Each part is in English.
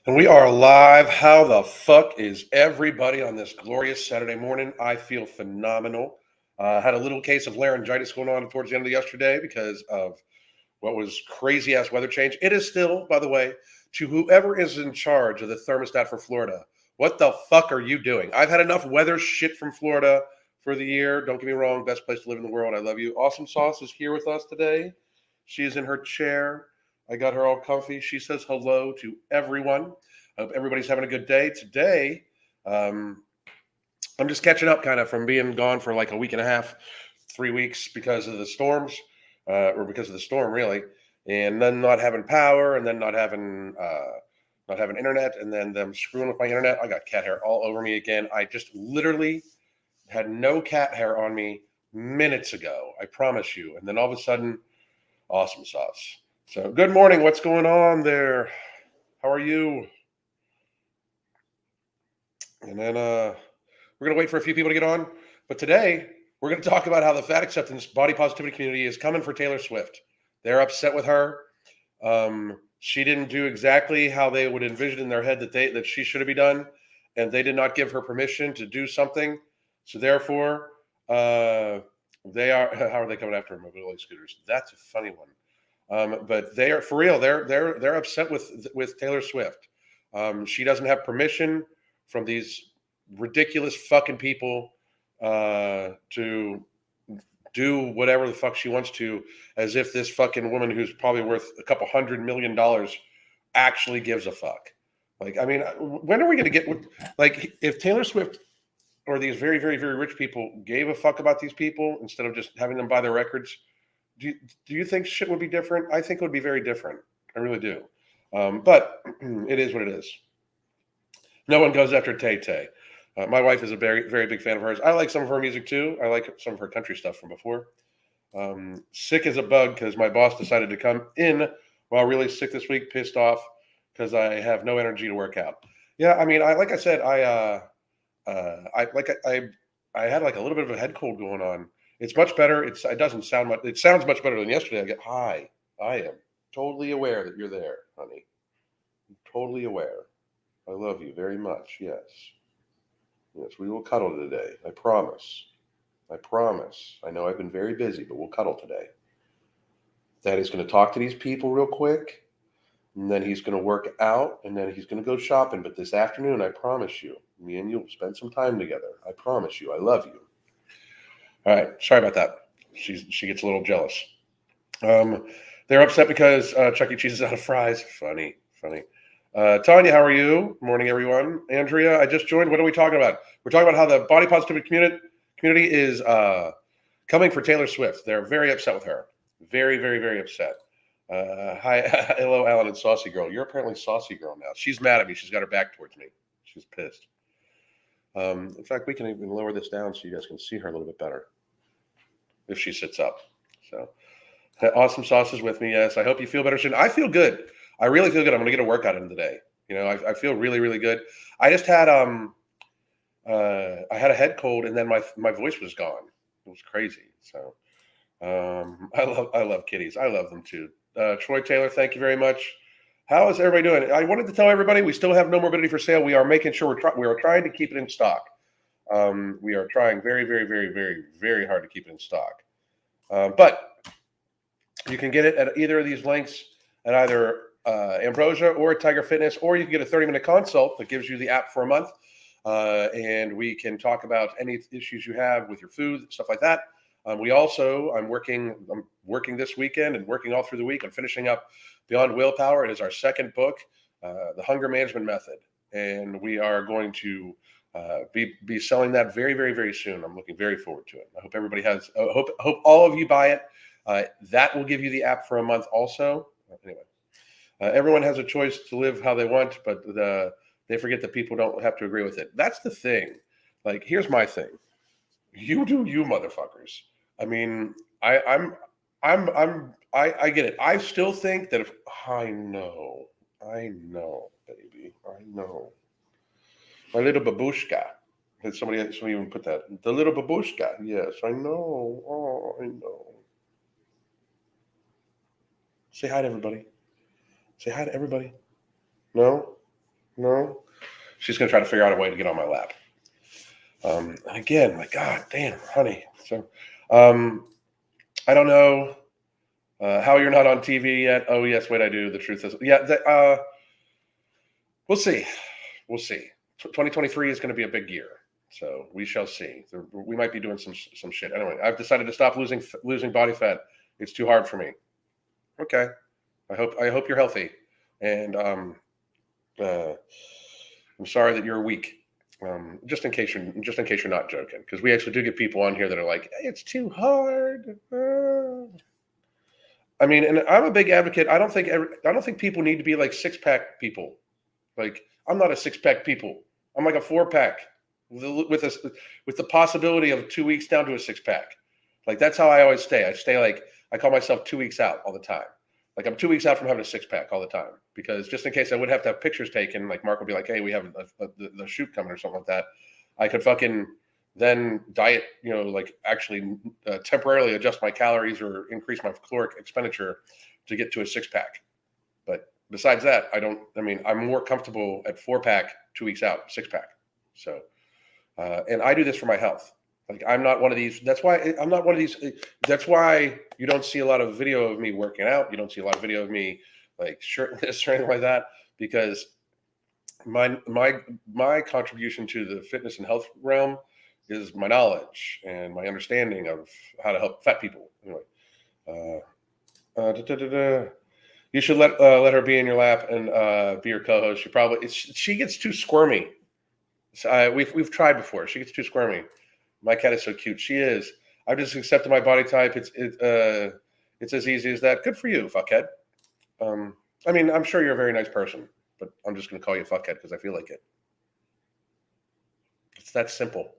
And we are live. How the fuck is everybody on this glorious Saturday morning? I feel phenomenal. Had a little case of laryngitis going on towards the end of yesterday because of what was crazy ass weather change. It is still, by the way, to whoever is in charge of the thermostat for Florida. What the fuck are you doing? I've had enough weather shit from Florida for the year. Don't get me wrong, best place to live in the world. I love you. Awesome Sauce is here with us today. She is in her chair. I got her all comfy. She says hello to everyone. I hope everybody's having a good day. Today, um, I'm just catching up kind of from being gone for like a week and a half, 3 weeks because of the storms, or because of the storm, really, and then not having power, and then not having internet, and then them screwing with my internet. I got cat hair all over me again. I just literally had no cat hair on me minutes ago. I promise you. And then all of a sudden, Awesome Sauce. So, good morning. What's going on there? How are you? And then we're going to wait for a few people to get on. But today, we're going to talk about how the fat acceptance body positivity community is coming for Taylor Swift. They're upset with her. She didn't do exactly how they would envision in their head that she should have been done, and they did not give her permission to do something. So therefore, they are. How are they coming after her? Mobility scooters. That's a funny one. But they are for real. They're upset with Taylor Swift. She doesn't have permission from these ridiculous fucking people to do whatever the fuck she wants to, as if this fucking woman who's probably worth a couple $100 million actually gives a fuck. Like, I mean, when are we going to get like if Taylor Swift or these very, very, very rich people gave a fuck about these people instead of just having them buy their records? Do you think shit would be different? I think it would be very different. I really do. But it is what it is. No one goes after Tay Tay. My wife is a very, very big fan of hers. I like some of her music too. I like some of her country stuff from before. Sick as a bug because my boss decided to come in while really sick this week, pissed off because I have no energy to work out. Yeah, I mean, like I said, I had like a little bit of a head cold going on. It's much better. It doesn't sound much. It sounds much better than yesterday. I get hi. I am totally aware that you're there, honey. I'm totally aware. I love you very much. Yes. Yes, we will cuddle today. I promise. I promise. I know I've been very busy, but we'll cuddle today. Daddy's going to talk to these people real quick, and then he's going to work out, and then he's going to go shopping. But this afternoon, I promise you, me and you will spend some time together. I promise you. I love you. All right. Sorry about that. She gets a little jealous. They're upset because Chuck E. Cheese is out of fries. Funny, funny. Tanya, how are you? Morning, everyone. Andrea, I just joined. What are we talking about? We're talking about how the body positivity community is coming for Taylor Swift. They're very upset with her. Very, very, very upset. Hi, hello, Alan and Saucy Girl. You're apparently Saucy Girl now. She's mad at me. She's got her back towards me. She's pissed. In fact, we can even lower this down so you guys can see her a little bit better if she sits up. So, Awesome Sauce is with me. Yes, I hope you feel better soon. I feel good. I really feel good. I'm going to get a workout in today. You know, I feel really, really good. I just had I had a head cold, and then my voice was gone. It was crazy. So I love kitties. I love them too. Troy Taylor, thank you very much. How is everybody doing? I wanted to tell everybody we still have no morbidity for sale. We are making sure we are trying to keep it in stock. We are trying very, very, very, very, very hard to keep it in stock. But you can get it at either of these links at either Ambrosia or Tiger Fitness, or you can get a 30-minute consult that gives you the app for a month. And we can talk about any issues you have with your food, stuff like that. I'm working this weekend and working all through the week. I'm finishing up Beyond Willpower. It is our second book, The Hunger Management Method. And we are going to be selling that very, very, very soon. I'm looking very forward to it. I hope everybody hope all of you buy it. That will give you the app for a month also. Anyway, everyone has a choice to live how they want, but they forget that people don't have to agree with it. That's the thing. Like, here's my thing. You do you, motherfuckers. I mean, I get it. I still think that if I know, baby, I know. My little babushka. Somebody even put that. The little babushka. Yes, I know. Oh, I know. Say hi to everybody. Say hi to everybody. No? No, she's gonna try to figure out a way to get on my lap. Again, my God damn, honey. So, I don't know how you're not on TV yet. Oh yes, wait, I do. The truth is, yeah. We'll see. We'll see. 2023 is going to be a big year, so we shall see. We might be doing some shit. Anyway, I've decided to stop losing body fat. It's too hard for me. Okay. I hope you're healthy, and I'm sorry that you're weak. Just in case you're not joking, because we actually do get people on here that are like, it's too hard. I mean, and I'm a big advocate. I don't think people need to be like 6-pack people. Like, I'm not a 6-pack people. I'm like a 4-pack with the possibility of 2 weeks down to a 6-pack. Like, that's how I always stay. I call myself 2 weeks out all the time. Like, I'm 2 weeks out from having a 6-pack all the time, because just in case I would have to have pictures taken, like Mark would be like, hey, we have the shoot coming or something like that. I could fucking then diet, like actually temporarily adjust my calories or increase my caloric expenditure to get to a 6-pack. But besides that, I'm more comfortable at 4-pack 2 weeks out, 6-pack. So, and I do this for my health. Like, I'm not one of these. That's why I'm not one of these. That's why you don't see a lot of video of me working out. You don't see a lot of video of me like shirtless or anything like that, because my contribution to the fitness and health realm is my knowledge and my understanding of how to help fat people. Anyway, you should let her be in your lap and be your co-host. She gets too squirmy. So, we've tried before. She gets too squirmy. My cat is so cute. She is. I've just accepted my body type. It's as easy as that. Good for you, fuckhead. I mean, I'm sure you're a very nice person, but I'm just going to call you fuckhead because I feel like it. It's that simple.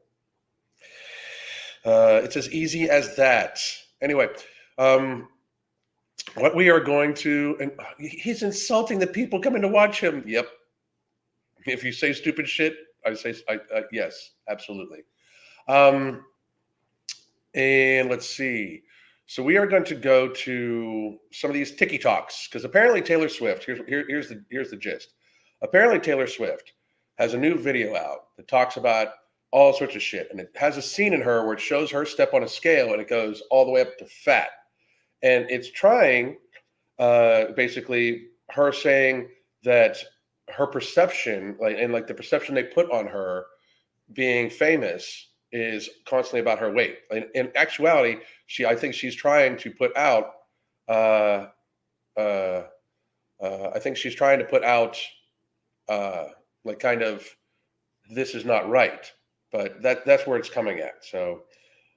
It's as easy as that. Anyway, what we are going to, and he's insulting the people coming to watch him. Yep. If you say stupid shit, I say yes, absolutely. And let's see. So we are going to go to some of these Tiki Talks, because apparently Taylor Swift. Here's the gist. Apparently Taylor Swift has a new video out that talks about all sorts of shit, and it has a scene in her where it shows her step on a scale and it goes all the way up to fat, and it's trying, basically, her saying that her perception, like the perception they put on her being famous, is constantly about her weight. In actuality, I think she's trying to put out. I think she's trying to put out, like, kind of, this is not right, but that's where it's coming at. So,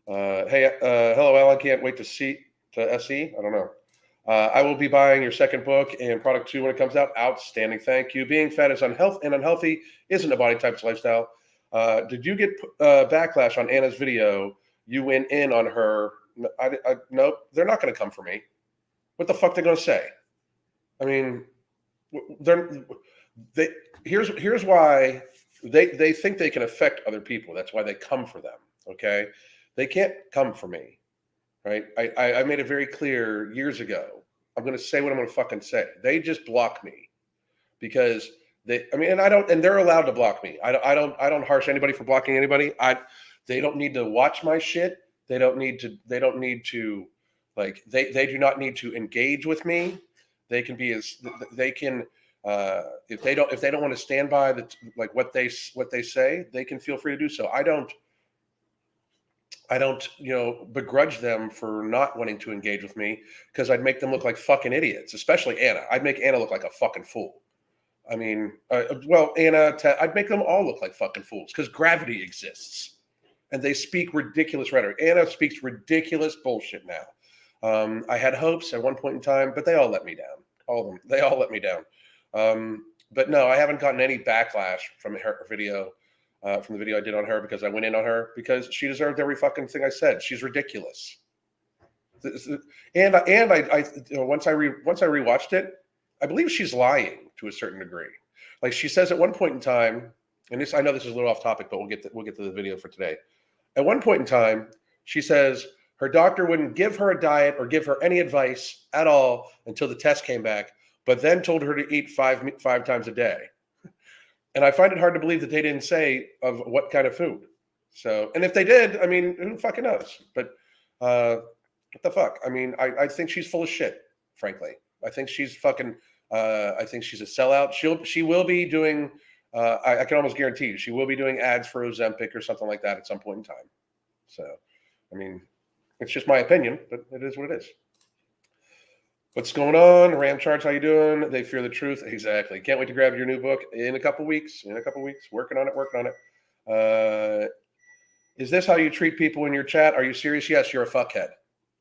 hey, hello, Alan. Can't wait to SE. I don't know. I will be buying your second book and product 2 when it comes out. Outstanding. Thank you. Being fat is unhealthy isn't a body type's lifestyle. Did you get backlash on Anna's video? You went in on her. Nope. They're not going to come for me. What the fuck they going to say? I mean, here's why they think they can affect other people. That's why they come for them. Okay, they can't come for me. Right? I made it very clear years ago. I'm going to say what I'm going to fucking say. They just block me because and they're allowed to block me. I don't harsh anybody for blocking anybody. They don't need to watch my shit. They don't need to like, they do not need to engage with me. They can be if they don't want to stand by what they say, they can feel free to do so. I don't begrudge them for not wanting to engage with me, because I'd make them look like fucking idiots, especially Anna. I'd make Anna look like a fucking fool. I mean, Anna, I'd make them all look like fucking fools, because gravity exists and they speak ridiculous rhetoric. Anna speaks ridiculous bullshit now. I had hopes at one point in time, but they all let me down. All of them. They all let me down. But no, I haven't gotten any backlash from her video. From the video I did on her, because I went in on her because she deserved every fucking thing I said. She's ridiculous. And I once I rewatched it, I believe she's lying to a certain degree. Like, she says at one point in time, and I know this is a little off topic, but we'll get to the video for today. At one point in time, she says her doctor wouldn't give her a diet or give her any advice at all until the test came back, but then told her to eat five times a day. And I find it hard to believe that they didn't say of what kind of food. So, and if they did, I mean, who fucking knows? But what the fuck? I mean, I think she's full of shit, frankly. I think she's fucking, I think she's a sellout. She will be doing, I can almost guarantee you, she will be doing ads for Ozempic or something like that at some point in time. So, I mean, it's just my opinion, but it is what it is. What's going on? Ram Charts, how you doing? They fear the truth. Exactly. Can't wait to grab your new book in a couple weeks. In a couple weeks. Working on it, working on it. Is this how you treat people in your chat? Are you serious? Yes, you're a fuckhead.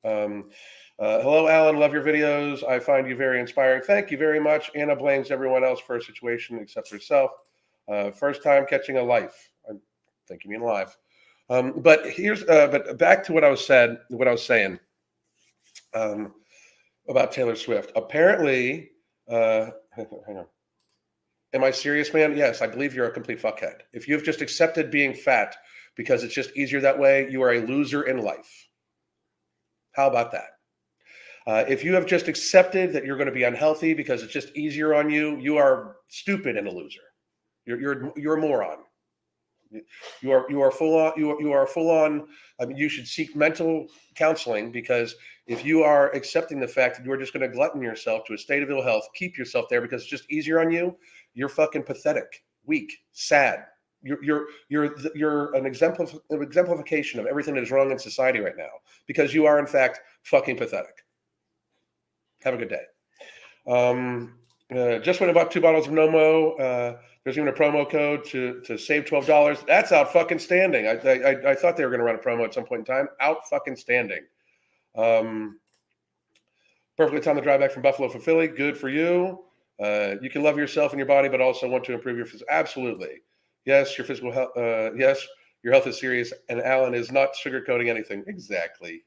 Hello, Alan. Love your videos. I find you very inspiring. Thank you very much. Anna blames everyone else for a situation except herself. First time catching a life. I think you mean live. But here's but back to what I was saying about Taylor Swift. Apparently, hang on. Am I serious, man? Yes, I believe you're a complete fuckhead. If you've just accepted being fat because it's just easier that way, you are a loser in life. How about that? If you have just accepted that you're going to be unhealthy because it's just easier on you, you are stupid and a loser. You're a moron. You are full on. You are full on. I mean, you should seek mental counseling, because if you are accepting the fact that you are just going to glutton yourself to a state of ill health, keep yourself there because it's just easier on you, you're fucking pathetic, weak, sad. You're an exemplification of everything that is wrong in society right now, because you are in fact fucking pathetic. Have a good day. Just went and bought 2 bottles of Nomo. There's even a promo code to save $12. That's out fucking standing. I thought they were going to run a promo at some point in time. Out fucking standing. Perfectly timed to drive back from Buffalo for Philly. Good for you. You can love yourself and your body, but also want to improve your physical. Absolutely. Yes, your physical health. Yes, your health is serious, and Alan is not sugarcoating anything. Exactly.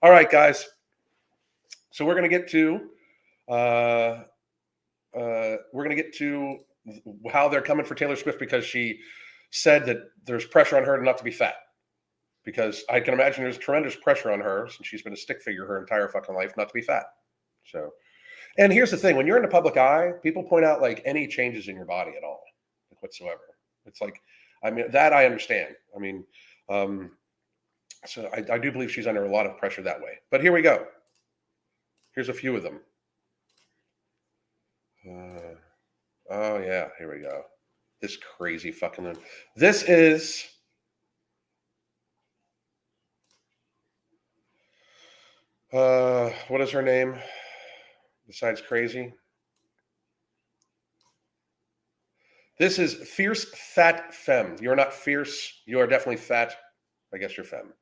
All right, guys. So we're going to get to how they're coming for Taylor Swift, because she said that there's pressure on her not to be fat. Because I can imagine there's tremendous pressure on her, since she's been a stick figure her entire fucking life, not to be fat. So, and here's the thing: when you're in the public eye, people point out like any changes in your body at all, like whatsoever. It's like, I mean, that I understand. I mean, so I do believe she's under a lot of pressure that way. But here we go. Here's a few of them. Oh yeah, here we go. This crazy fucking. This is. What is her name? Besides crazy. This is Fierce Fat Femme. You're not fierce. You are definitely fat. I guess you're femme.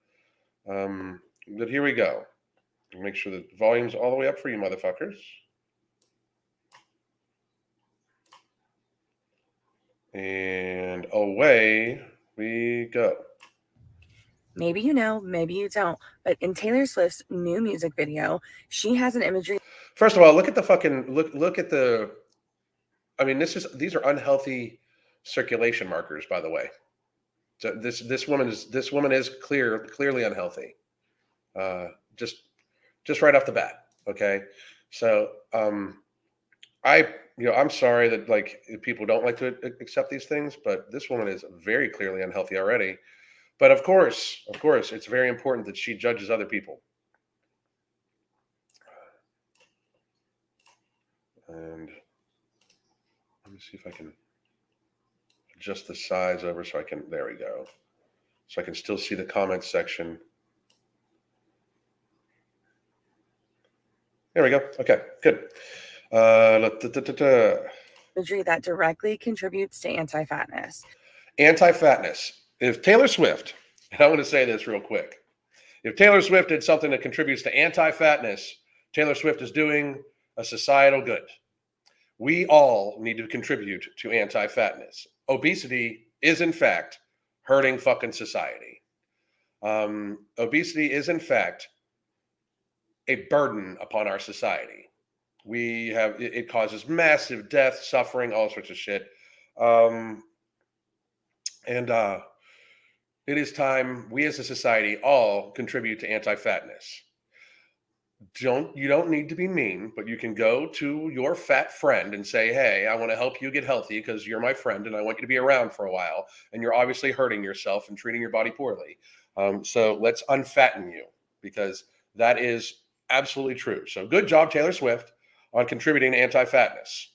But here we go. Make sure the volume's all the way up for you, motherfuckers. And away we go. Maybe you know, maybe you don't, but in Taylor Swift's new music video, she has an imagery. First of all, look at the fucking look at the. I mean, these are unhealthy circulation markers, by the way. So this woman is clearly unhealthy. Just right off the bat. Okay, so I'm sorry that like people don't like to accept these things, but this woman is very clearly unhealthy already. But of course, it's very important that she judges other people. And let me see if I can adjust the size over so I can. There we go. So I can still see the comments section. There we go. Okay, good. Imagery that directly contributes to anti-fatness. Anti-fatness. If Taylor Swift, and I'm going to say this real quick, if Taylor Swift did something that contributes to anti-fatness, Taylor Swift is doing a societal good. We all need to contribute to anti-fatness. Obesity is, in fact, hurting fucking society. Obesity is, in fact, a burden upon our society. It causes massive death, suffering, all sorts of shit. It is time we as a society all contribute to anti-fatness. You don't need to be mean, but you can go to your fat friend and say, "Hey, I want to help you get healthy because you're my friend and I want you to be around for a while. And you're obviously hurting yourself and treating your body poorly. So let's unfatten you because that is absolutely true." So good job, Taylor Swift, on contributing to anti-fatness.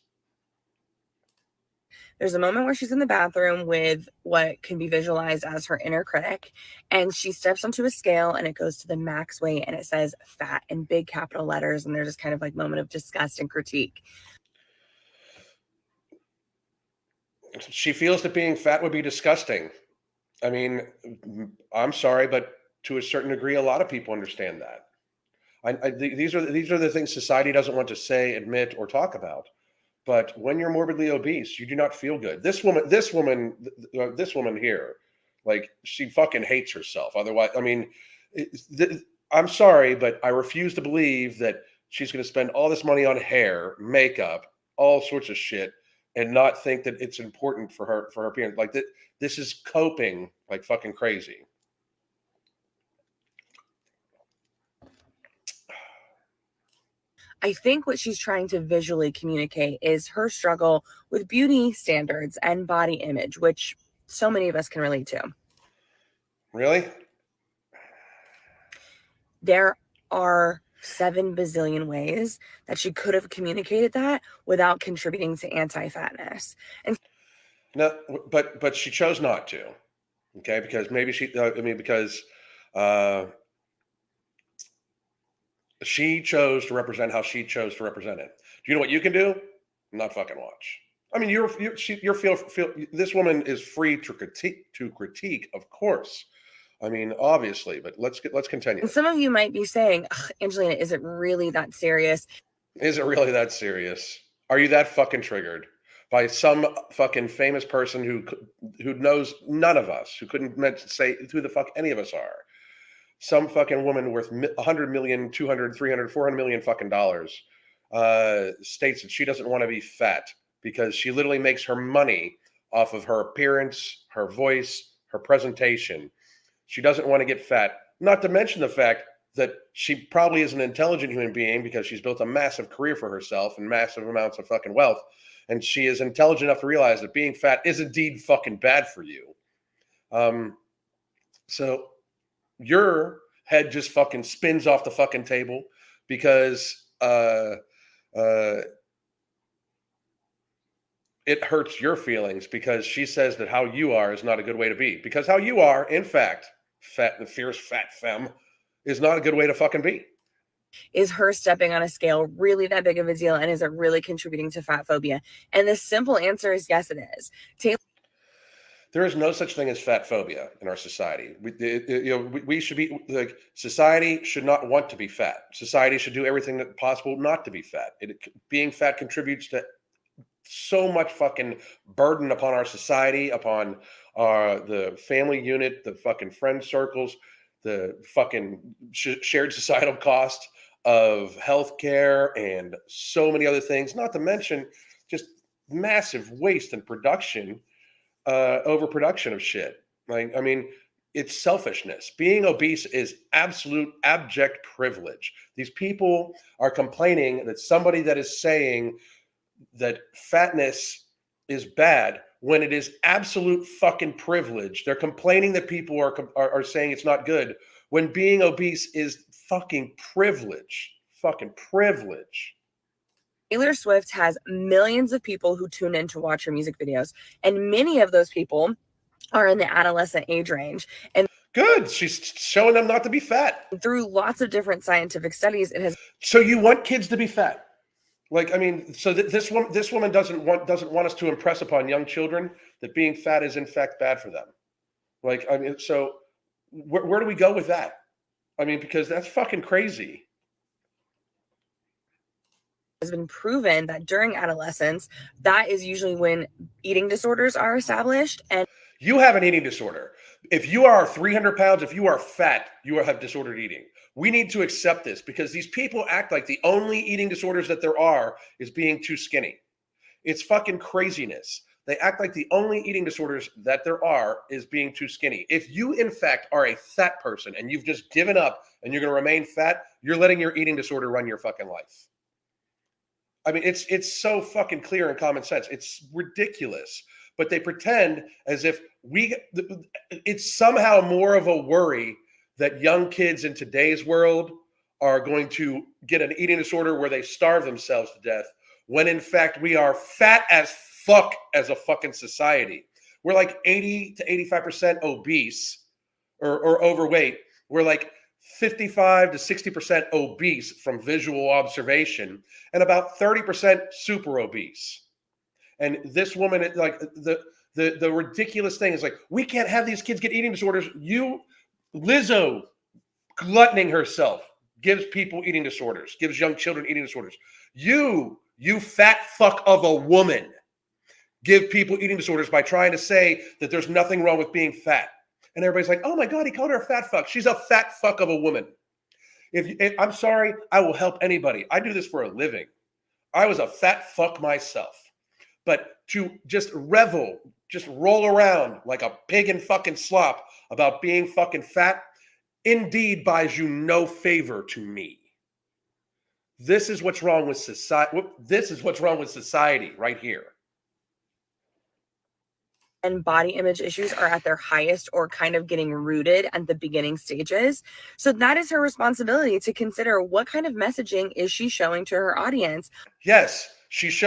There's a moment where she's in the bathroom with what can be visualized as her inner critic, and she steps onto a scale and it goes to the max weight and it says fat in big capital letters. And there's this kind of like moment of disgust and critique. She feels that being fat would be disgusting. I mean, I'm sorry, but to a certain degree, a lot of people understand that. These are the things society doesn't want to say, admit, or talk about. But when you're morbidly obese, you do not feel good. This woman here, like she fucking hates herself. Otherwise, I mean, I'm sorry, but I refuse to believe that she's going to spend all this money on hair, makeup, all sorts of shit, and not think that it's important for her appearance. Like that, this is coping like fucking crazy. I think what she's trying to visually communicate is her struggle with beauty standards and body image, which so many of us can relate to. Really? There are 7 bazillion ways that she could have communicated that without contributing to anti-fatness. And No, but she chose not to. Okay, because maybe because uh, she chose to represent how she chose to represent it. Do you know what you can do? Not fucking watch. I mean, you're feel this woman is free to critique, of course. I mean, obviously, but let's continue. some of you might be saying, Angelina, is it really that serious? Is it really that serious? Are you that fucking triggered by some fucking famous person who knows none of us, who couldn't say who the fuck any of us are? Some fucking woman worth 100 million, 200, 300, 400 million fucking dollars states that she doesn't want to be fat because she literally makes her money off of her appearance, her voice, her presentation. She doesn't want to get fat, not to mention the fact that she probably is an intelligent human being because she's built a massive career for herself and massive amounts of fucking wealth. And she is intelligent enough to realize that being fat is indeed fucking bad for you. So your head just fucking spins off the fucking table because it hurts your feelings because she says that how you are is not a good way to be. Because how you are, in fact, fat and fierce fat femme, is not a good way to fucking be. Is her stepping on a scale really that big of a deal? And is it really contributing to fat phobia? And the simple answer is yes, it is. There is no such thing as fat phobia in our society. We should be like, society should not want to be fat. Society should do everything that possible not to be fat. Being fat contributes to so much fucking burden upon our society, upon the family unit, the fucking friend circles, the fucking shared societal cost of healthcare and so many other things, not to mention just massive waste and production, overproduction of shit. Like, I mean, it's selfishness. Being obese is absolute abject privilege. These people are complaining that somebody that is saying that fatness is bad when it is absolute fucking privilege. They're complaining that people are saying it's not good when being obese is fucking privilege. Fucking privilege. Taylor Swift has millions of people who tune in to watch her music videos, and many of those people are in the adolescent age range. And good, she's showing them not to be fat. Through lots of different scientific studies, it has. So you want kids to be fat? Like, I mean, so this woman doesn't want us to impress upon young children that being fat is in fact bad for them. Like, I mean, so where do we go with that? I mean, because that's fucking crazy. Has been proven that during adolescence, that is usually when eating disorders are established. And you have an eating disorder. If you are 300 pounds, if you are fat, you have disordered eating. We need to accept this because these people act like the only eating disorders that there are is being too skinny. It's fucking craziness. They act like the only eating disorders that there are is being too skinny. If you, in fact, are a fat person and you've just given up and you're going to remain fat, you're letting your eating disorder run your fucking life. I mean, it's so fucking clear and common sense. It's ridiculous. But they pretend as if it's somehow more of a worry that young kids in today's world are going to get an eating disorder where they starve themselves to death, when in fact we are fat as fuck as a fucking society. We're like 80 to 85% obese or overweight. We're like 55 to 60% obese from visual observation, and about 30% super obese. And this woman, like the ridiculous thing is like, we can't have these kids get eating disorders. Lizzo, gluttoning herself, gives people eating disorders, gives young children eating disorders. You fat fuck of a woman, give people eating disorders by trying to say that there's nothing wrong with being fat. And everybody's like, oh my God, he called her a fat fuck. She's a fat fuck of a woman. If I'm sorry, I will help anybody. I do this for a living. I was a fat fuck myself. But to just revel, just roll around like a pig in fucking slop about being fucking fat, indeed buys you no favor to me. This is what's wrong with society. This is what's wrong with society right here. And body image issues are at their highest or kind of getting rooted at the beginning stages. So that is her responsibility to consider what kind of messaging is she showing to her audience. Yes, she's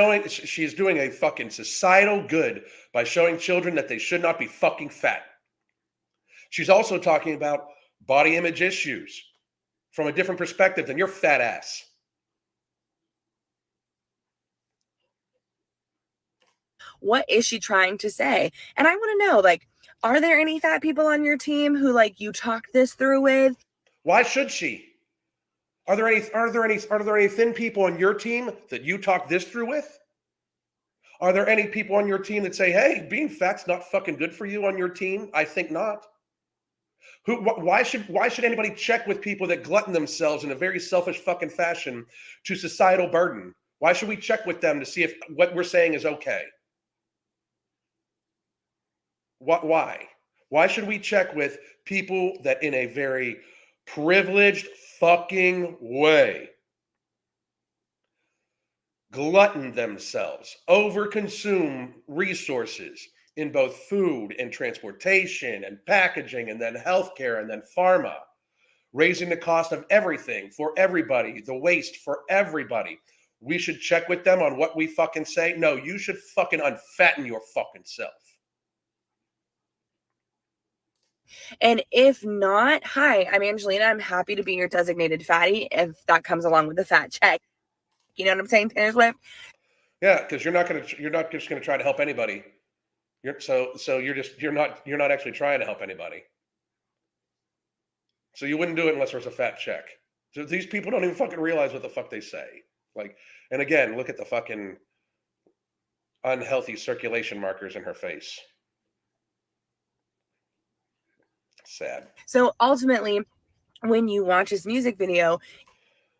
doing a fucking societal good by showing children that they should not be fucking fat. She's also talking about body image issues from a different perspective than your fat ass. What is she trying to say? And I want to know, like, are there any fat people on your team who, like, you talk this through with? Why should she? Are there any thin people on your team that you talk this through with? Are there any people on your team that say, hey, being fat's not fucking good for you on your team? I think not. Why should anybody check with people that glutton themselves in a very selfish fucking fashion to societal burden? Why should we check with them to see if what we're saying is okay? Why? Why should we check with people that in a very privileged fucking way glutton themselves, overconsume resources in both food and transportation and packaging and then healthcare and then pharma, raising the cost of everything for everybody, the waste for everybody? We should check with them on what we fucking say? No, you should fucking unfatten your fucking self. And if not, hi, I'm Angelina. I'm happy to be your designated fatty if that comes along with the fat check. You know what I'm saying, Taylor Swift? Yeah, because you're not just gonna try to help anybody. You're not actually trying to help anybody. So you wouldn't do it unless there was a fat check. So these people don't even fucking realize what the fuck they say. Like, and again, look at the fucking unhealthy circulation markers in her face. Sad. So ultimately, when you watch this music video,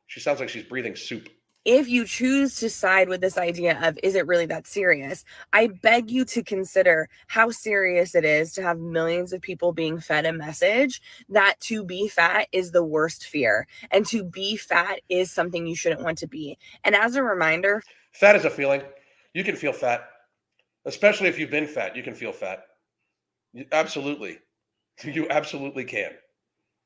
she sounds like she's breathing soup. If you choose to side with this idea of, is it really that serious? I beg you to consider how serious it is to have millions of people being fed a message that to be fat is the worst fear. And to be fat is something you shouldn't want to be. And as a reminder, fat is a feeling. You can feel fat, especially if you've been fat. You can feel fat. Absolutely. You absolutely can.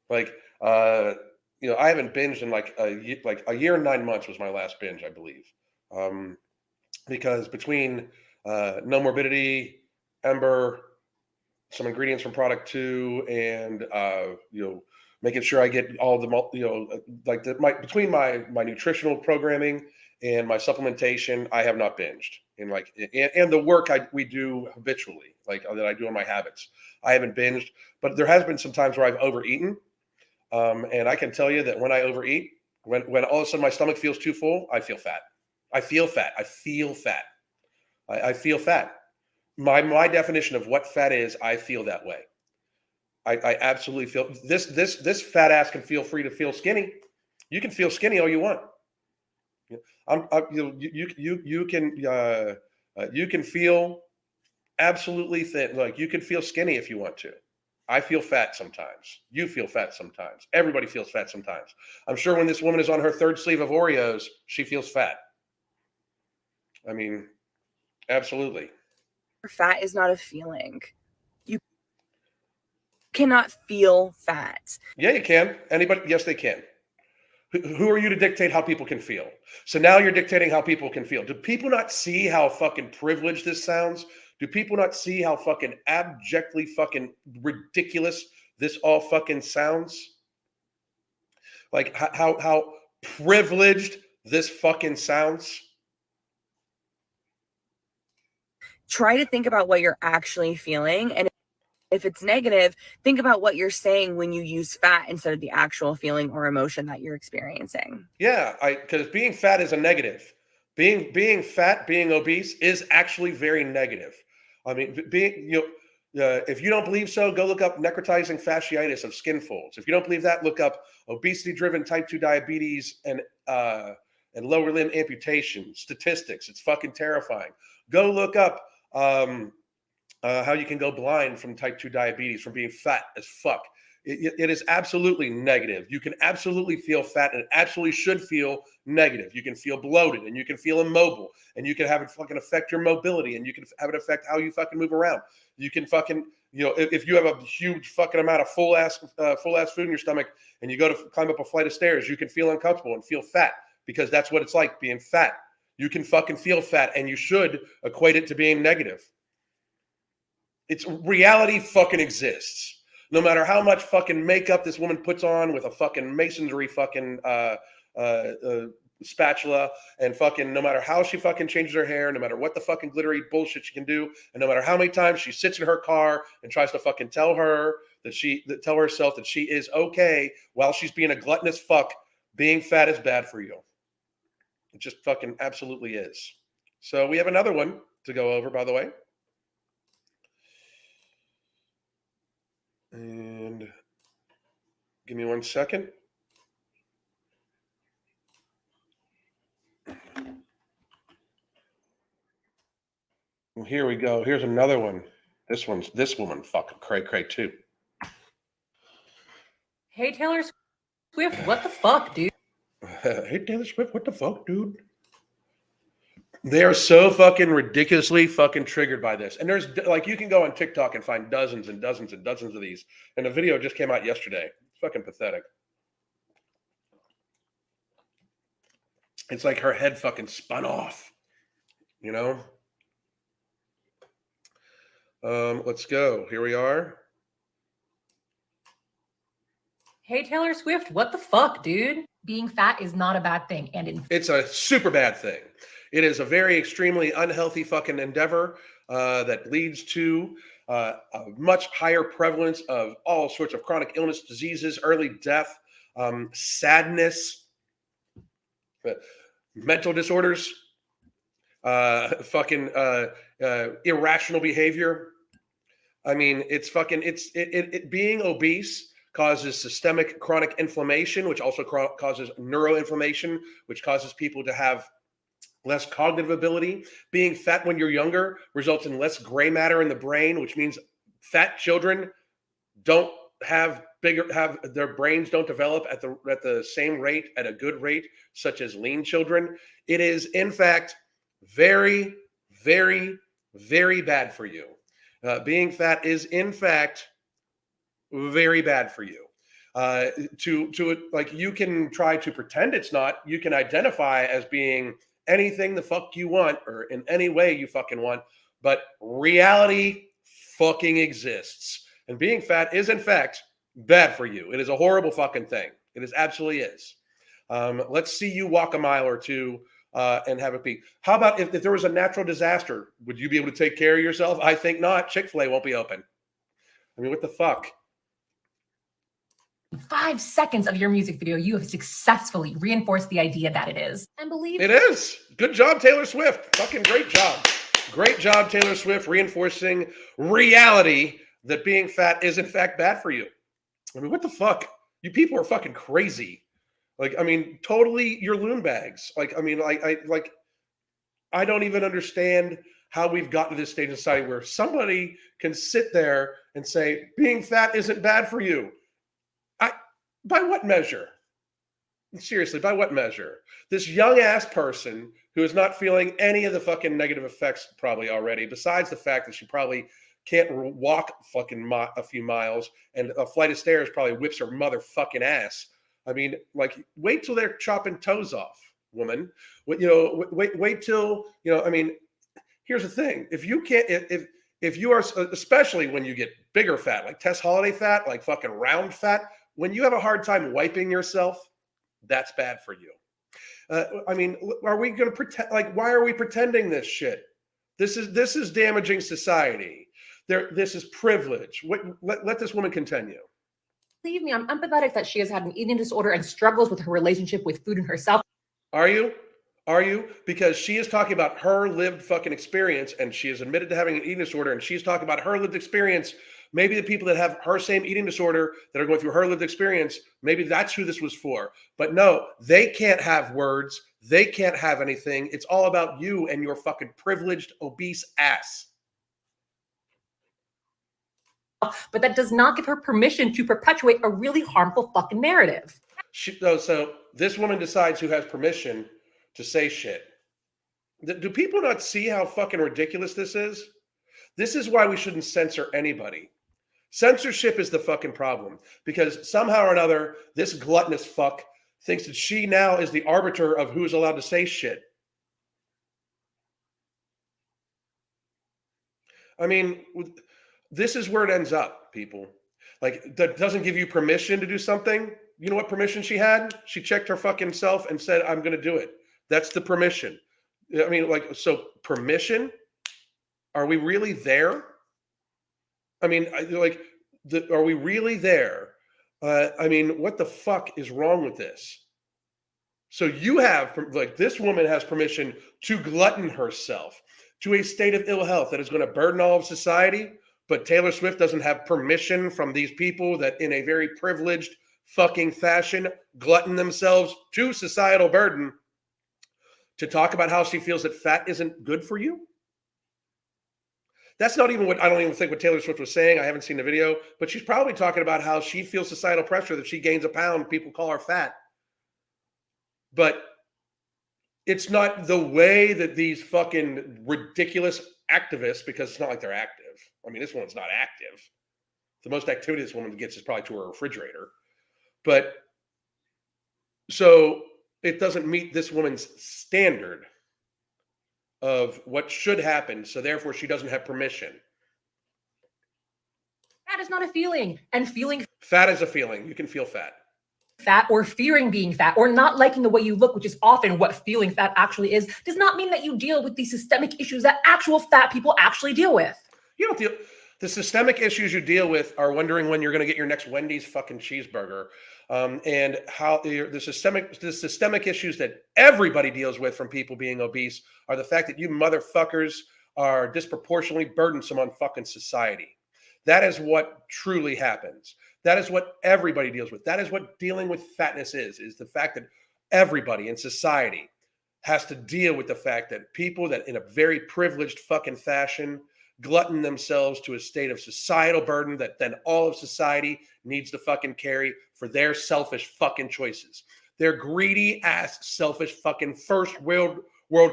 Like, I haven't binged in like a year and 9 months was my last binge, I believe. Because between No Morbidity, Ember, some ingredients from product 2, and making sure I get all the between my nutritional programming and my supplementation, I have not binged. And the work we do habitually, like that I do on my habits, I haven't binged. But there has been some times where I've overeaten. And I can tell you that when I overeat, when all of a sudden my stomach feels too full, I feel fat. I feel fat. I feel fat. I feel fat. My definition of what fat is, I feel that way. I absolutely feel this fat ass can feel free to feel skinny. You can feel skinny all you want. You can feel absolutely thin. Like, you can feel skinny if you want to. I feel fat sometimes. You feel fat sometimes. Everybody feels fat sometimes. I'm sure when this woman is on her third sleeve of Oreos, she feels fat. I mean, absolutely. Fat is not a feeling. You cannot feel fat. Yeah, you can. Anybody? Yes, they can. Who are you to dictate how people can feel? So now you're dictating how people can feel. Do people not see how fucking privileged this sounds? Do people not see how fucking abjectly fucking ridiculous this all fucking sounds? Like how privileged this fucking sounds? Try to think about what you're actually feeling. And if it's negative, think about what you're saying when you use fat instead of the actual feeling or emotion that you're experiencing. Yeah, because being fat is a negative. Being fat, being obese is actually very negative. I mean, if you don't believe so, go look up necrotizing fasciitis of skin folds. If you don't believe that, look up obesity-driven type 2 diabetes and lower limb amputation statistics. It's fucking terrifying. Go look up how you can go blind from type 2 diabetes from being fat as fuck. It is absolutely negative. You can absolutely feel fat, and it absolutely should feel negative. You can feel bloated, and you can feel immobile, and you can have it fucking affect your mobility, and you can have it affect how you fucking move around. You can fucking, if you have a huge fucking amount of full ass food in your stomach, and you go to climb up a flight of stairs, you can feel uncomfortable and feel fat, because that's what it's like being fat. You can fucking feel fat, and you should equate it to being negative. It's reality fucking exists. No matter how much fucking makeup this woman puts on with a fucking masonry fucking spatula, and fucking no matter how she fucking changes her hair, no matter what the fucking glittery bullshit she can do, and no matter how many times she sits in her car and tries to fucking tell herself that she is okay while she's being a gluttonous fuck, being fat is bad for you. It just fucking absolutely is. So we have another one to go over, by the way. And give me 1 second. Well, here we go. Here's another one. This woman fucking cray too. Hey, Taylor Swift, what the fuck, dude? Hey, Taylor Swift, what the fuck, dude? They are so fucking ridiculously fucking triggered by this. And there's like, you can go on TikTok and find dozens and dozens and dozens of these. And the video just came out yesterday. It's fucking pathetic. It's like her head fucking spun off, you know? Let's go. Here we are. Hey, Taylor Swift, what the fuck, dude? Being fat is not a bad thing. And it's a super bad thing. It is a very extremely unhealthy fucking endeavor that leads to a much higher prevalence of all sorts of chronic illness, diseases, early death, sadness, mental disorders, irrational behavior. I mean, being obese causes systemic chronic inflammation, which also causes neuroinflammation, which causes people to have less cognitive ability. Being fat when you're younger results in less gray matter in the brain, which means fat children don't have their brains don't develop at the same rate, at a good rate, such as lean children. It is, in fact, very, very, very bad for you. Being fat is, in fact, very bad for you. Like, you can try to pretend it's not. You can identify as being anything the fuck you want, or in any way you fucking want, but reality fucking exists. And being fat is, in fact, bad for you. It is a horrible fucking thing. It is, absolutely is. Let's see you walk a mile or two and have a peek. How about if there was a natural disaster? Would you be able to take care of yourself? I think not. Chick-fil-A won't be open. I mean, what the fuck? 5 seconds of your music video, you have successfully reinforced the idea that it is. And believe it is. Good job, Taylor Swift. Fucking great job. Great job, Taylor Swift, reinforcing reality that being fat is, in fact, bad for you. I mean, what the fuck? You people are fucking crazy. Like, I mean, totally, you're loon bags. Like, I mean, I don't even understand how we've gotten to this stage in society where somebody can sit there and say being fat isn't bad for you. By what measure? Seriously, by what measure? This young ass person who is not feeling any of the fucking negative effects probably already, besides the fact that she probably can't walk fucking a few miles and a flight of stairs probably whips her motherfucking ass. I mean, like, wait till they're chopping toes off, woman. Wait till, I mean, here's the thing. If you can't, if you are, especially when you get bigger fat, like Tess Holiday fat, like fucking round fat, when you have a hard time wiping yourself, that's bad for you. I mean, are we going to pretend? Like, why are we pretending this shit? This is damaging society. This is privilege. Let this woman continue. Believe me, I'm empathetic that she has had an eating disorder and struggles with her relationship with food and herself. Are you? Are you? Because she is talking about her lived fucking experience, and she is admitted to having an eating disorder, and she's talking about her lived experience. Maybe the people that have her same eating disorder that are going through her lived experience, maybe that's who this was for. But no, they can't have words. They can't have anything. It's all about you and your fucking privileged, obese ass. But that does not give her permission to perpetuate a really harmful fucking narrative. So this woman decides who has permission to say shit. Do people not see how fucking ridiculous this is? This is why we shouldn't censor anybody. Censorship is the fucking problem, because somehow or another, this gluttonous fuck thinks that she now is the arbiter of who's allowed to say shit. I mean, this is where it ends up, people. Like, that doesn't give you permission to do something. You know what permission she had? She checked her fucking self and said, I'm going to do it. That's the permission. I mean, like, so permission? Are we really there? I mean, are we really there? I mean, what the fuck is wrong with this? So you have, like, this woman has permission to glutton herself to a state of ill health that is going to burden all of society, but Taylor Swift doesn't have permission from these people that in a very privileged fucking fashion glutton themselves to societal burden to talk about how she feels that fat isn't good for you? That's not even what, I don't even think what Taylor Swift was saying. I haven't seen the video, but she's probably talking about how she feels societal pressure that she gains a pound, people call her fat. But it's not the way that these fucking ridiculous activists, because it's not like they're active. I mean, this one's not active. The most activity this woman gets is probably to her refrigerator. But so it doesn't meet this woman's standard of what should happen, so therefore she doesn't have permission. Fat is not a feeling, and feeling fat is a feeling. You can feel fat. Fat or fearing being fat or not liking the way you look, which is often what feeling fat actually is, does not mean that you deal with these systemic issues that actual fat people actually deal with. You don't deal. The systemic issues you deal with are wondering when you're going to get your next Wendy's fucking cheeseburger, and how the systemic issues that everybody deals with from people being obese are the fact that you motherfuckers are disproportionately burdensome on fucking society. That is what truly happens. That is what everybody deals with. That is what dealing with fatness is the fact that everybody in society has to deal with the fact that people that in a very privileged fucking fashion glutton themselves to a state of societal burden that then all of society needs to fucking carry for their selfish fucking choices. Their greedy ass, selfish fucking first world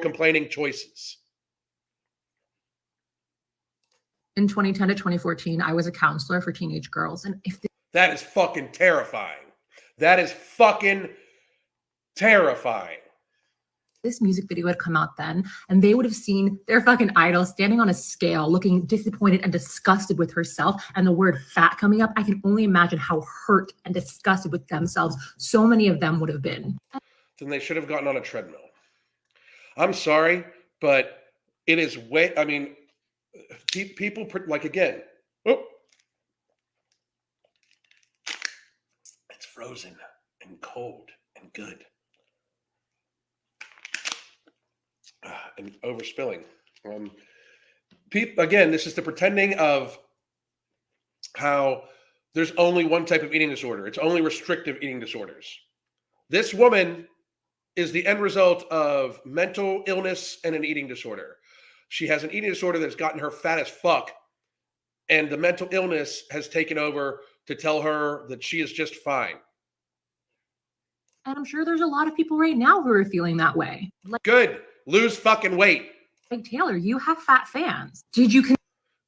complaining choices. In 2010 to 2014, I was a counselor for teenage girls. And if that is fucking terrifying. That is fucking terrifying. This music video had come out then, and they would have seen their fucking idol standing on a scale, looking disappointed and disgusted with herself, and the word fat coming up. I can only imagine how hurt and disgusted with themselves so many of them would have been. Then they should have gotten on a treadmill. I'm sorry, but it is way, I mean, people, like, again, oh, it's frozen and cold and good. And overspilling. Again, this is the pretending of how there's only one type of eating disorder. It's only restrictive eating disorders. This woman is the end result of mental illness and an eating disorder. She has an eating disorder that's gotten her fat as fuck. And the mental illness has taken over to tell her that she is just fine. And I'm sure there's a lot of people right now who are feeling that way. Good. Lose fucking weight. Like Taylor, you have fat fans. Did you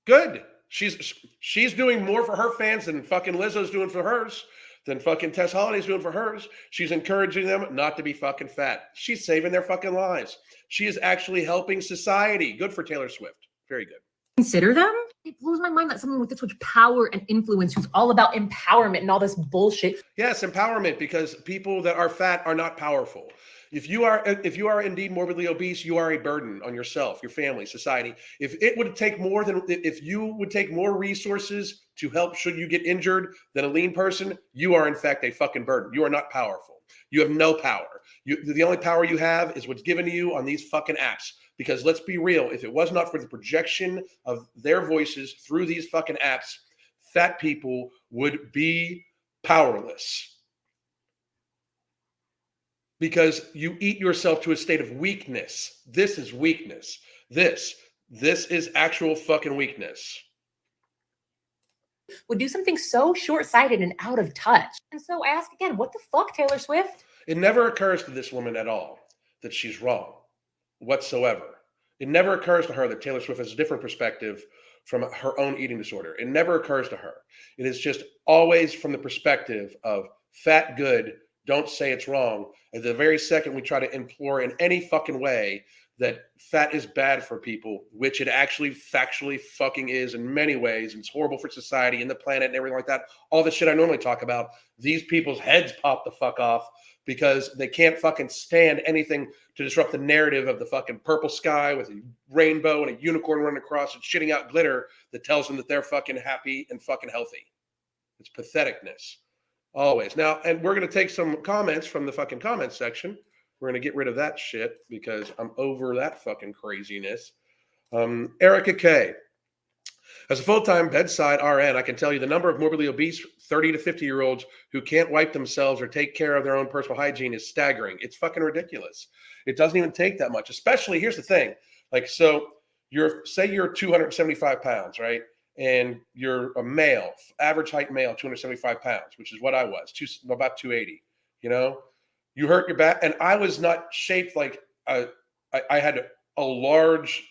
Good. She's doing more for her fans than fucking Lizzo's doing for hers, than fucking Tess Holliday's doing for hers. She's encouraging them not to be fucking fat. She's saving their fucking lives. She is actually helping society. Good for Taylor Swift. Very good. consider them? It blows my mind that someone with this much power and influence, who's all about empowerment and all this bullshit. Yes, empowerment, because people that are fat are not powerful. If you are indeed morbidly obese, you are a burden on yourself, your family, society. If you would take more resources to help should you get injured than a lean person, you are in fact a fucking burden. You are not powerful. You have no power. The only power you have is what's given to you on these fucking apps. Because let's be real, if it was not for the projection of their voices through these fucking apps, fat people would be powerless. Because you eat yourself to a state of weakness. This is weakness. This is actual fucking weakness. Would do something so short-sighted and out of touch. And so I ask again, what the fuck, Taylor Swift? It never occurs to this woman at all that she's wrong whatsoever. It never occurs to her that Taylor Swift has a different perspective from her own eating disorder. It never occurs to her. It is just always from the perspective of fat good, don't say it's wrong. At the very second we try to implore in any fucking way that fat is bad for people, which it actually factually fucking is in many ways, and it's horrible for society and the planet and everything like that, all the shit I normally talk about, these people's heads pop the fuck off because they can't fucking stand anything to disrupt the narrative of the fucking purple sky with a rainbow and a unicorn running across and shitting out glitter that tells them that they're fucking happy and fucking healthy. It's patheticness. Always. Now, and we're going to take some comments from the fucking comments section. We're going to get rid of that shit because I'm over that fucking craziness. Erica K. As a full-time bedside RN, I can tell you the number of morbidly obese 30 to 50-year-olds who can't wipe themselves or take care of their own personal hygiene is staggering. It's fucking ridiculous. It doesn't even take that much. Especially, here's the thing. Like, so say you're 275 pounds, right? And you're a male, average height male, 275 pounds, which is what I was, about 280, you know? You hurt your back, and I was not shaped like I had a large,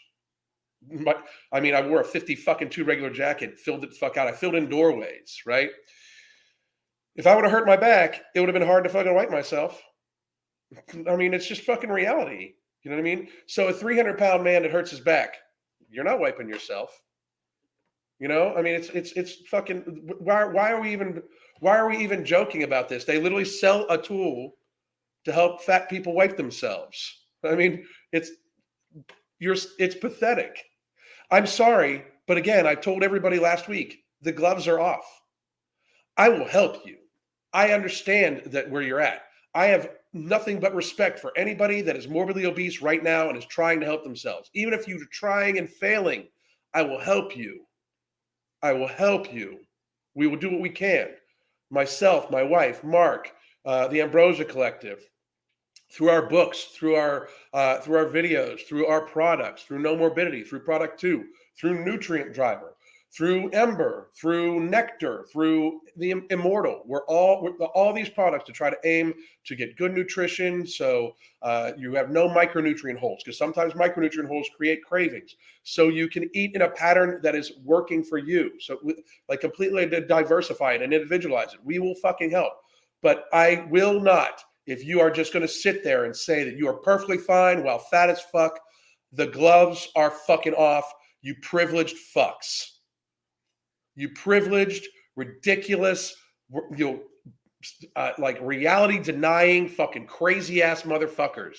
I mean, I wore a 50 fucking 2 regular jacket, filled it the fuck out. I filled in doorways, right? If I would have hurt my back, it would have been hard to fucking wipe myself. I mean, it's just fucking reality. You know what I mean? So a 300-pound man that hurts his back, you're not wiping yourself. You know, I mean, it's fucking. Why are we even joking about this? They literally sell a tool to help fat people wipe themselves. I mean, it's pathetic. I'm sorry, but again, I told everybody last week the gloves are off. I will help you. I understand that where you're at. I have nothing but respect for anybody that is morbidly obese right now and is trying to help themselves. Even if you're trying and failing, I will help you. I will help you. We will do what we can. Myself, my wife, Mark, the Ambrosia Collective, through our books, through our videos, through our products, through No Morbidity, through Product 2, through Nutrient Driver, through Ember, through Nectar, through the Immortal. We're all these products to try to aim to get good nutrition, so you have no micronutrient holes, because sometimes micronutrient holes create cravings. So you can eat in a pattern that is working for you. So like completely diversify it and individualize it. We will fucking help. But I will not, if you are just going to sit there and say that you are perfectly fine while fat as fuck, the gloves are fucking off, you privileged fucks. You privileged, ridiculous, like reality denying, fucking crazy ass motherfuckers.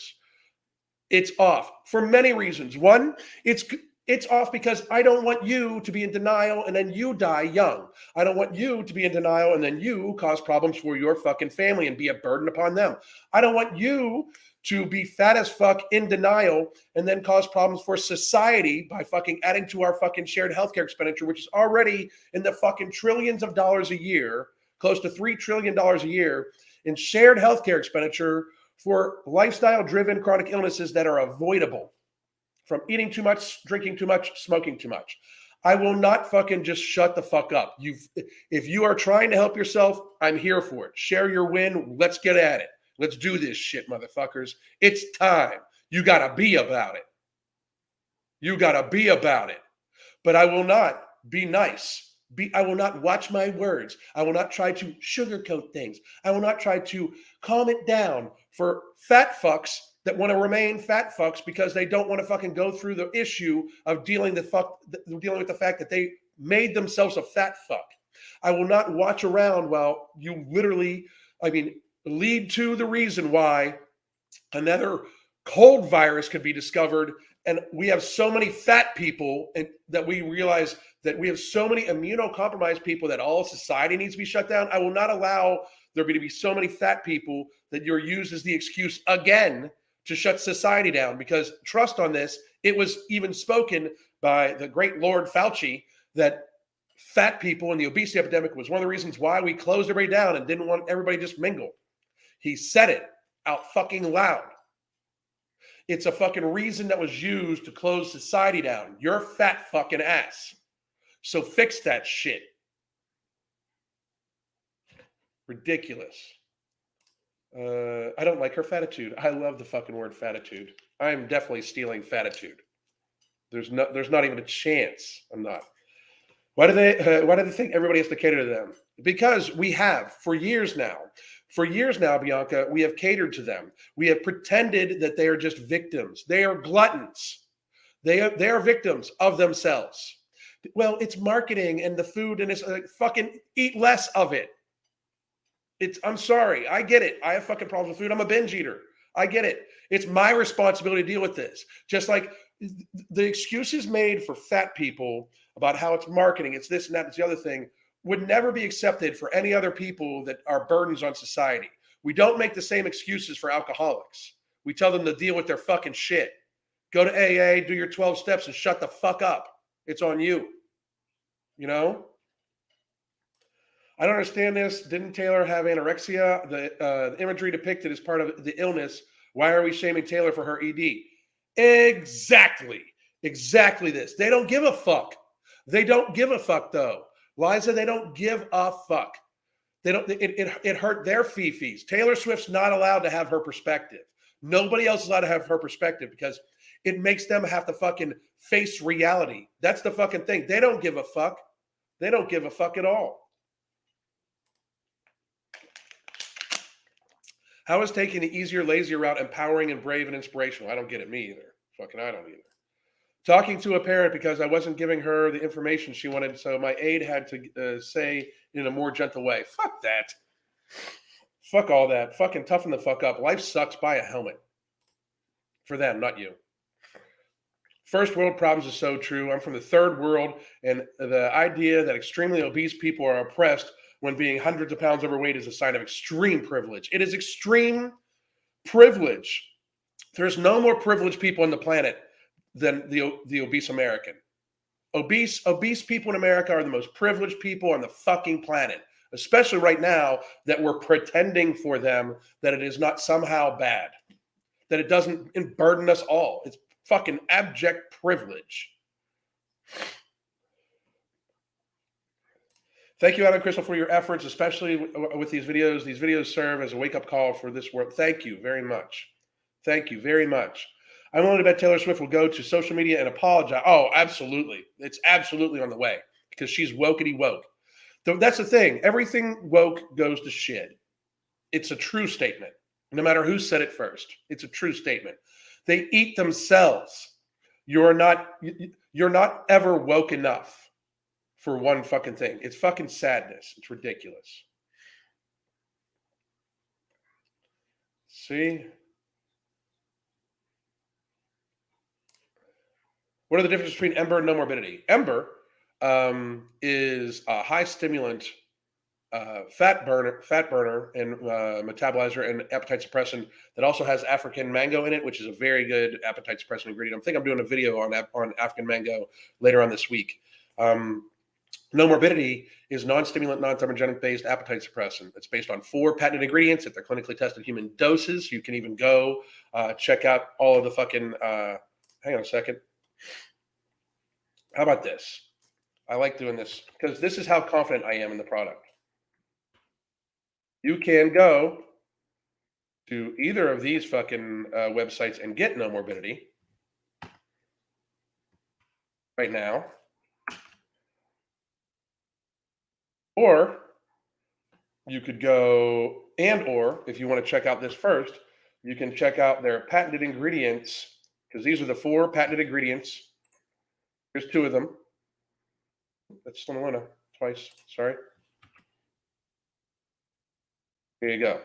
It's off for many reasons. One, it's off because I don't want you to be in denial and then you die young. I don't want you to be in denial and then you cause problems for your fucking family and be a burden upon them. I don't want you to be fat as fuck in denial and then cause problems for society by fucking adding to our fucking shared healthcare expenditure, which is already in the fucking trillions of dollars a year, close to $3 trillion a year in shared healthcare expenditure for lifestyle-driven chronic illnesses that are avoidable. from eating too much, drinking too much, smoking too much. I will not fucking just shut the fuck up. If you are trying to help yourself, I'm here for it. Share your win. Let's get at it. Let's do this shit, motherfuckers. It's time. You got to be about it. You got to be about it. But I will not be nice. I will not watch my words. I will not try to sugarcoat things. I will not try to calm it down for fat fucks that want to remain fat fucks because they don't want to fucking go through the issue of dealing with the fact that they made themselves a fat fuck. I will not watch around while you literally, lead to the reason why another cold virus could be discovered. And we have so many fat people and that we realize that we have so many immunocompromised people that all society needs to be shut down. I will not allow there to be so many fat people that you're used as the excuse again to shut society down, because trust on this, it was even spoken by the great Lord Fauci that fat people and the obesity epidemic was one of the reasons why we closed everybody down and didn't want everybody to just mingle. He said it out fucking loud. It's a fucking reason that was used to close society down. You're fat fucking ass. So fix that shit. Ridiculous. I don't like her fatitude. I love the fucking word fatitude. I'm definitely stealing fatitude. There's not even a chance. I'm not. Why do they think everybody has to cater to them? Because we have for years now. For years now, Bianca, we have catered to them. We have pretended that they are just victims. They are gluttons. They are victims of themselves. Well, it's marketing and the food, and it's fucking eat less of it. I'm sorry. I get it. I have fucking problems with food. I'm a binge eater. I get it. It's my responsibility to deal with this. Just like the excuses made for fat people about how it's marketing, it's this and that, it's the other thing, would never be accepted for any other people that are burdens on society. We don't make the same excuses for alcoholics. We tell them to deal with their fucking shit. Go to AA, do your 12 steps, and shut the fuck up. It's on you. You know? I don't understand this. Didn't Taylor have anorexia? The imagery depicted as part of the illness. Why are we shaming Taylor for her ED? Exactly this. They don't give a fuck. They don't give a fuck, though. Liza, they don't give a fuck. They don't. It hurt their fifis. Taylor Swift's not allowed to have her perspective. Nobody else is allowed to have her perspective because it makes them have to fucking face reality. That's the fucking thing. They don't give a fuck. They don't give a fuck at all. How is taking the easier, lazier route empowering and brave and inspirational? I don't get it. Me either. Fucking I don't either. Talking to a parent because I wasn't giving her the information she wanted, so my aide had to say in a more gentle way. Fuck that. Fuck all that. Fucking toughen the fuck up. Life sucks. Buy a helmet. For them, not you. First world problems is so true. I'm from the third world, and the idea that extremely obese people are oppressed when being hundreds of pounds overweight is a sign of extreme privilege. It is extreme privilege. There's no more privileged people on the planet than the obese American. Obese people in America are the most privileged people on the fucking planet, especially right now that we're pretending for them that it is not somehow bad, that it doesn't burden us all. It's fucking abject privilege. Thank you, Adam Crystal, for your efforts, especially with these videos. These videos serve as a wake-up call for this world. Thank you very much. Thank you very much. I'm willing to bet Taylor Swift will go to social media and apologize. Oh, absolutely. It's absolutely on the way because she's wokety woke. That's the thing. Everything woke goes to shit. It's a true statement. No matter who said it first, it's a true statement. They eat themselves. You're not ever woke enough for one fucking thing. It's fucking sadness. It's ridiculous. See? What are the differences between Ember and no morbidity? Ember is a high stimulant fat burner and metabolizer and appetite suppressant that also has African mango in it, which is a very good appetite suppressant ingredient. I think I'm doing a video on African mango later on this week. No morbidity is non-stimulant, non-thermogenic based appetite suppressant. It's based on 4 patented ingredients at the clinically tested human doses. You can even go check out all of the fucking hang on a second. How about this? I like doing this because this is how confident I am in the product. You can go to either of these fucking websites and get No Morbidity right now. Or you could go or if you want to check out this first, you can check out their patented ingredients because these are the 4 patented ingredients. Here's 2 of them. That's Slimolona twice. Sorry. Here you go.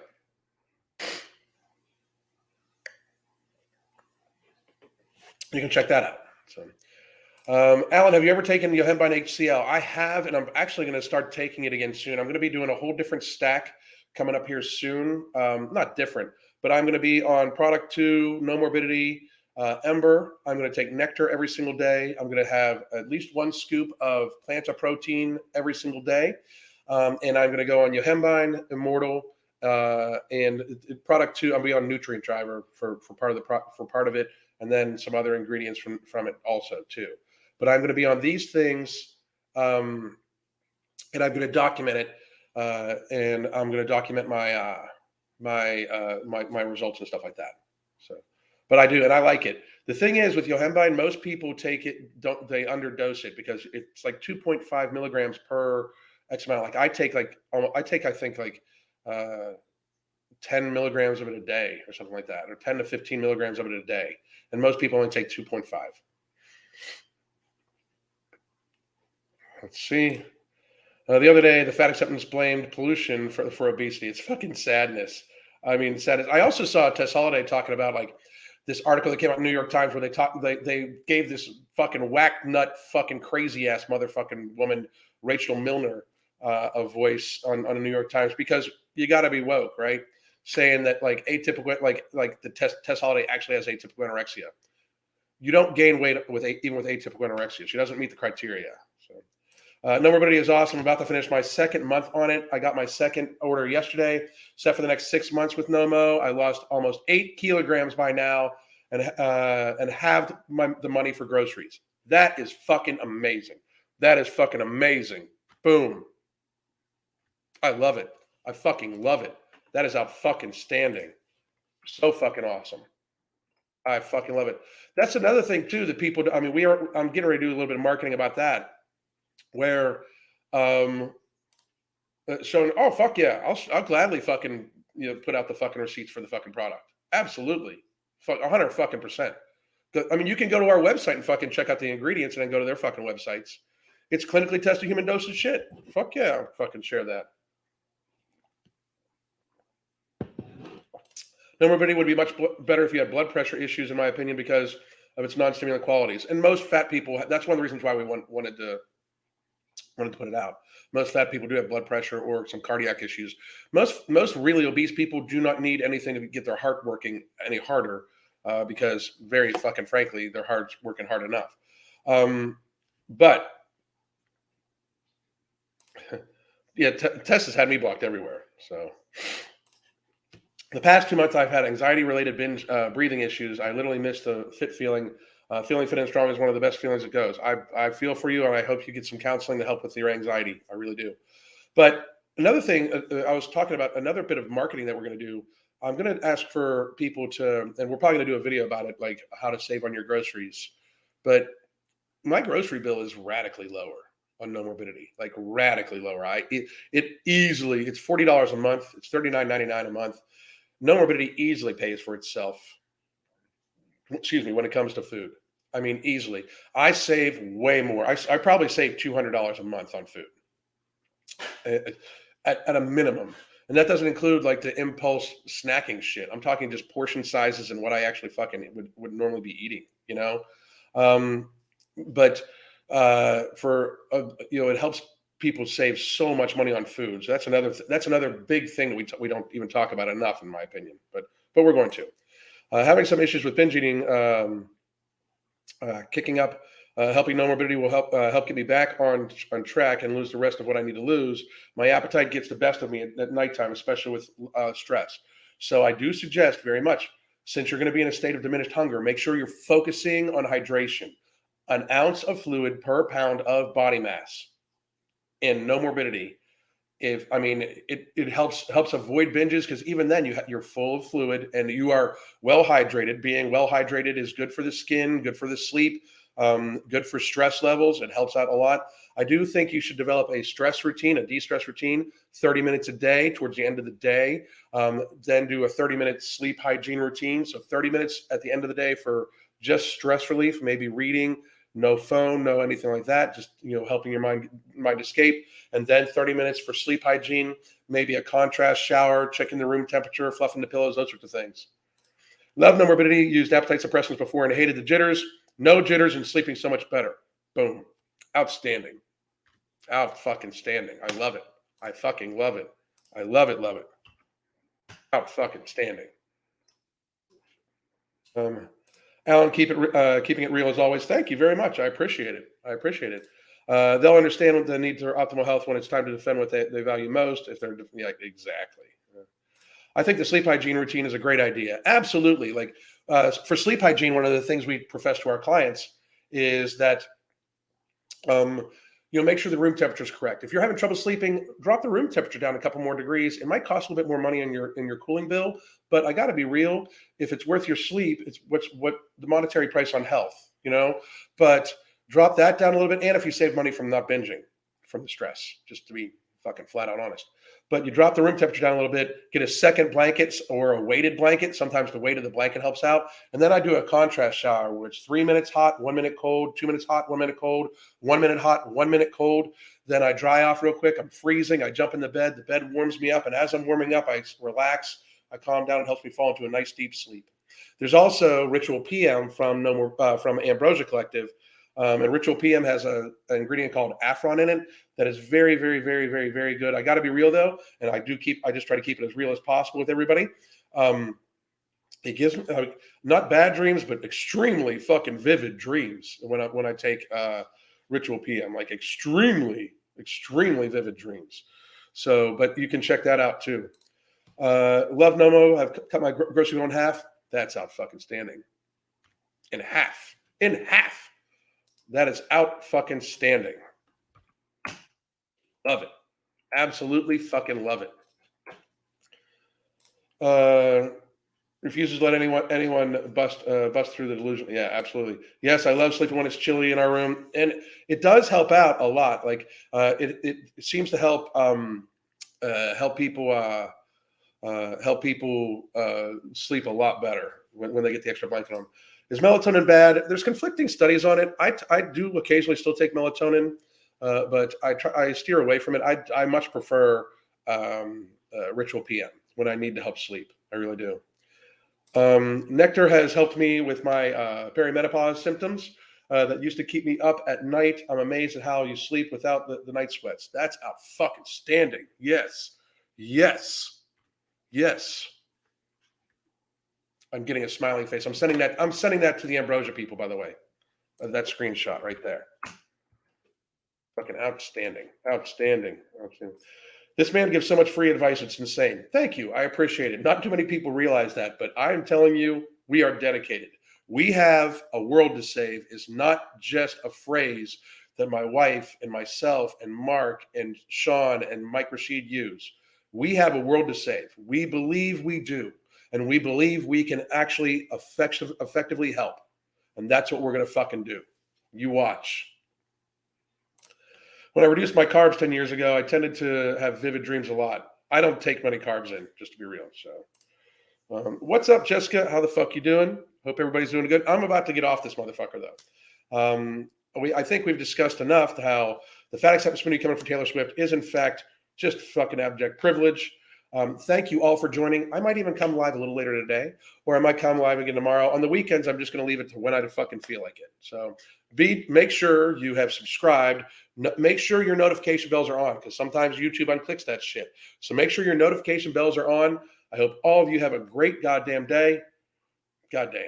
You can check that out. So, Alan, have you ever taken Yohimbine HCl? I have, and I'm actually going to start taking it again soon. I'm going to be doing a whole different stack coming up here soon. Not different, but I'm going to be on product 2, No Morbidity, Ember. I'm going to take Nectar every single day. I'm going to have at least 1 scoop of Planta protein every single day. And I'm going to go on Yohimbine, Immortal, and product 2. I'm going to be on Nutrient Driver for part of it, and then some other ingredients from it also too. But I'm going to be on these things, and I'm going to document it, and I'm going to document my my results and stuff like that. So, but I do, and I like it. The thing is with Yohimbine, most people take it, they underdose it because it's like 2.5 milligrams per X amount. Like I think like 10 milligrams of it a day or something like that, or 10 to 15 milligrams of it a day. And most people only take 2.5. Let's see. The other day, the fat acceptance blamed pollution for obesity. It's fucking sadness. I mean, sadness. I also saw Tess Holliday talking about like this article that came out in the New York Times where they gave this fucking whack nut fucking crazy ass motherfucking woman, Rachel Milner, a voice on the New York Times because you got to be woke, right? Saying that like atypical, like the Tess Holliday actually has atypical anorexia. You don't gain weight even with atypical anorexia. She doesn't meet the criteria. So, No Morbidity is awesome. I'm about to finish my 2nd month on it. I got my 2nd order yesterday. Set for the next 6 months with Nomo. I lost almost 8 kilograms by now, and halved the money for groceries. That is fucking amazing. That is fucking amazing. Boom. I love it. I fucking love it. That is out fucking standing. So fucking awesome. I fucking love it. That's another thing too that people, I mean, I'm getting ready to do a little bit of marketing about that where, showing, oh, fuck yeah. I'll gladly fucking, put out the fucking receipts for the fucking product. Absolutely. 100 fucking %. I mean, you can go to our website and fucking check out the ingredients and then go to their fucking websites. It's clinically tested human dosage shit. Fuck yeah. I'll fucking share that. No Morbidity would be much better if you had blood pressure issues, in my opinion, because of its non-stimulant qualities. And most fat people, that's one of the reasons why we wanted to put it out. Most fat people do have blood pressure or some cardiac issues. Most really obese people do not need anything to get their heart working any harder because, very fucking frankly, their heart's working hard enough. But yeah, Tess has had me blocked everywhere. So the past 2 months, I've had anxiety-related binge breathing issues. I literally miss the fit feeling. Feeling fit and strong is one of the best feelings it goes. I feel for you, and I hope you get some counseling to help with your anxiety. I really do. But another thing, I was talking about another bit of marketing that we're going to do. I'm going to ask for people to, and we're probably going to do a video about it, like how to save on your groceries. But my grocery bill is radically lower on No Morbidity, like radically lower. It's $40 a month. It's $39.99 a month. No Morbidity easily pays for itself. Excuse me, when it comes to food. I mean, easily. I save way more. I probably save $200 a month on food at a minimum. And that doesn't include like the impulse snacking shit. I'm talking just portion sizes and what I actually fucking would normally be eating, But it helps people save so much money on food. So that's another big thing that we don't even talk about enough, in my opinion. But we're going to. Having some issues with binge eating, kicking up, helping No Morbidity will help get me back on track and lose the rest of what I need to lose. My appetite gets the best of me at nighttime, especially with stress. So I do suggest very much since you're going to be in a state of diminished hunger, make sure you're focusing on hydration. An ounce of fluid per pound of body mass and no morbidity. It helps avoid binges, because even then you're full of fluid and you are well hydrated. Being well hydrated is good for the skin, good for the sleep, good for stress levels. It helps out a lot. I do think you should develop a stress routine, a de-stress routine, 30 minutes a day towards the end of the day. Then do a 30-minute sleep hygiene routine. So 30 minutes at the end of the day for just stress relief, maybe reading, no phone, no anything like that, just helping your mind escape. And then 30 minutes for sleep hygiene, maybe a contrast shower, checking the room temperature, fluffing the pillows, those sorts of things. Love no morbidity, used appetite suppressants before and hated the jitters. No jitters and sleeping so much better. Boom. Outstanding. Out fucking standing. I love it. I fucking love it. I love it, love it. Out fucking standing. Alan, keeping it real as always. Thank you very much. I appreciate it. They'll understand the need for optimal health when it's time to defend what they value most. If they're exactly. I think the sleep hygiene routine is a great idea. Absolutely. Like for sleep hygiene, one of the things we profess to our clients is that make sure the room temperature is correct. If you're having trouble sleeping, drop the room temperature down a couple more degrees. It might cost a little bit more money in your cooling bill, but I got to be real. If it's worth your sleep, it's what the monetary price on health, But drop that down a little bit, and if you save money from not binging, from the stress, just to be fucking flat out honest. But you drop the room temperature down a little bit, get a second blanket or a weighted blanket. Sometimes the weight of the blanket helps out. And then I do a contrast shower, where it's 3 minutes hot, 1 minute cold, 2 minutes hot, 1 minute cold, 1 minute hot, 1 minute cold. Then I dry off real quick. I'm freezing. I jump in the bed warms me up. And as I'm warming up, I relax. I calm down. It helps me fall into a nice deep sleep. There's also Ritual PM from Ambrosia Collective. And Ritual PM has an ingredient called Afron in it that is very, very, very, very, very good. I got to be real though, and I just try to keep it as real as possible with everybody. It gives me not bad dreams, but extremely fucking vivid dreams when I take Ritual PM, like extremely, extremely vivid dreams. So, but you can check that out too. Love Nomo. I've cut my grocery bill in half. That's out fucking standing. In half. That is out fucking standing. Love it. Absolutely fucking love it. Refuses to let anyone bust through the delusion. Yeah, absolutely. Yes, I love sleeping when it's chilly in our room, and it does help out a lot. Like it seems to help people sleep a lot better when they get the extra blanket on. Is melatonin bad? There's conflicting studies on it. I do occasionally still take melatonin, but I steer away from it. I much prefer Ritual PM when I need to help sleep. I really do. Nectar has helped me with my perimenopause symptoms that used to keep me up at night. I'm amazed at how you sleep without the night sweats. That's out fucking standing. Yes. I'm getting a smiling face. I'm sending that to the Ambrosia people, by the way. That screenshot right there. Fucking outstanding. This man gives so much free advice. It's insane. Thank you. I appreciate it. Not too many people realize that, but I'm telling you, we are dedicated. We have a world to save is not just a phrase that my wife and myself and Mark and Sean and Mike Rashid use. We have a world to save. We believe we do. And we believe we can actually effectively help. And that's what we're going to fucking do. You watch. When I reduced my carbs 10 years ago, I tended to have vivid dreams a lot. I don't take many carbs in, just to be real. So, what's up, Jessica? How the fuck you doing? Hope everybody's doing good. I'm about to get off this motherfucker, though. I think we've discussed enough how the fat acceptance community coming from Taylor Swift is, in fact, just fucking abject privilege. Thank you all for joining. I might even come live a little later today, or I might come live again tomorrow. On the weekends, I'm just going to leave it to when I fucking feel like it. So make sure you have subscribed. Make sure your notification bells are on, because sometimes YouTube unclicks that shit. So make sure your notification bells are on. I hope all of you have a great goddamn day. Goddamn.